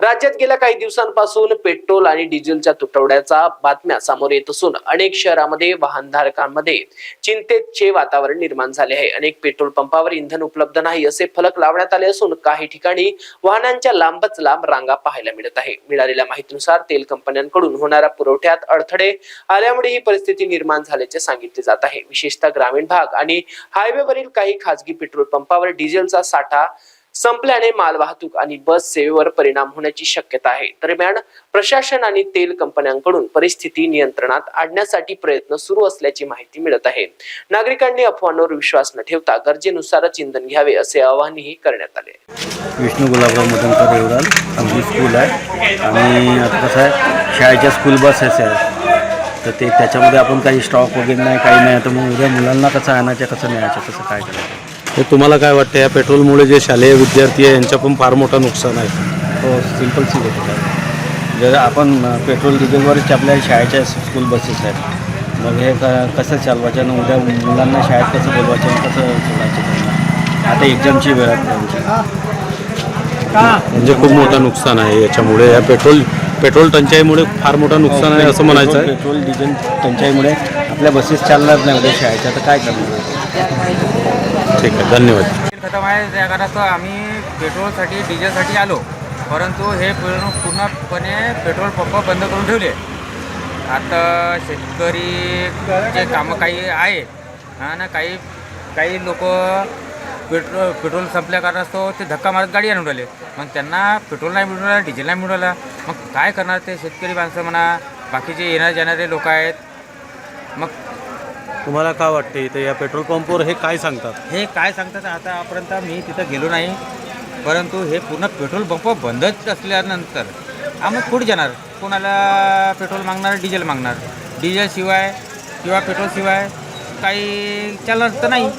राज्यात गेल्या काही दिवसांपासून पेट्रोल आणि डिझेलच्या तुटवड्याचा बातम्या समोर येत असून अनेक शहरांमध्ये वाहनधारकांमध्ये चिंतेचे वातावरण निर्माण झाले आहे। अनेक पेट्रोल पंपावर इंधन उपलब्ध नाही असे फलक लावण्यात आले असून काही ठिकाणी वाहनांच्या लांबच लांब रांगा पाहायला मिळत आहे। मिळालेल्या माहितीनुसार तेल कंपन्यांकडून होणाऱ्या पुरवठ्यात अडथळे आल्यामुळे ही परिस्थिती निर्माण झाल्याचे सांगितले जात आहे। विशेषतः ग्रामीण भाग आणि हायवेवरील काही खासगी पेट्रोल पंपावर डिझेलचा साठा संपल्याने मालवाहतूक आणि बस सेवेवर परिणाम होण्याची शक्यता आहे। दरम्यान प्रशासन आणि तेल कंपन्यांकडून परिस्थिती नियंत्रणात आणण्यासाठी प्रयत्न सुरू असल्याची माहिती मिळत आहे। नागरिकांनी अफवांवर विश्वास न ठेवता गरजेनुसारच इंधन घ्यावे असे आवाहनही करण्यात आले। विष्णू गुलाबराव मटनकर रेवराल आमची स्कूल आहे आणि आता कसं आहे शाळेच्या स्कूल बसेस आहेत तर त्याच्यामध्ये आपण काही स्टॉक वगैरे नाही काही नाही तर मग उद्या मुलांना कसं आणायचं कसं न्यायचं कसं काय करायचं। तर तुम्हाला काय वाटतं या पेट्रोलमुळे जे शालेय विद्यार्थी आहे यांचं पण फार मोठं नुकसान आहे? हो सिंपल सी गोष्ट आहे। जर आपण पेट्रोल डिझेलवरच आपल्या शाळेच्या स्कूल बसेस आहेत मग हे कसं चालवायचं आणि उद्या मुलांना शाळेत कसं बोलवायचं आणि कसं सोडायचं त्यांना। आता एक्झामची वेळ आहे म्हणजे खूप मोठं नुकसान आहे याच्यामुळे या पेट्रोल टंचाईमुळे फार मोठं नुकसान आहे असं म्हणायचं आहे। पेट्रोल डिझेल टंचाईमुळे आपल्या बसेस चालणार नाही उद्या शाळेच्या तर काय करणार। ठीक आहे, धन्यवाद। खतम आहे त्या कारणास्तव आम्ही पेट्रोलसाठी डिझेलसाठी आलो, परंतु हे पूर्णपणे पेट्रोल पंप बंद करून ठेवले। आता शेतकरी कामं काही आहे आणि काही लोक पेट्रोल संपल्या कारणास्तव ते धक्का मारत गाडी आणून राहिले। मग त्यांना पेट्रोल नाही मिळून राहिला, डिझेल नाही मिळून राहिला, मग काय करणार ते शेतकरी माणसं म्हणा, बाकीचे येणारे जाणारे लोक आहेत। मग तुम्हाला काय वाटते इथं या पेट्रोल पंपवर हे काय सांगतात? हे काय सांगतात आतापर्यंत मी तिथं गेलो नाही, परंतु हे पूर्ण पेट्रोल पंप बंदच असल्यानंतर आम्ही कुठे जाणार? कोणाला पेट्रोल मागणार, डिझेल मागणार? डिझेलशिवाय किंवा पेट्रोलशिवाय काही चालणार तर नाही।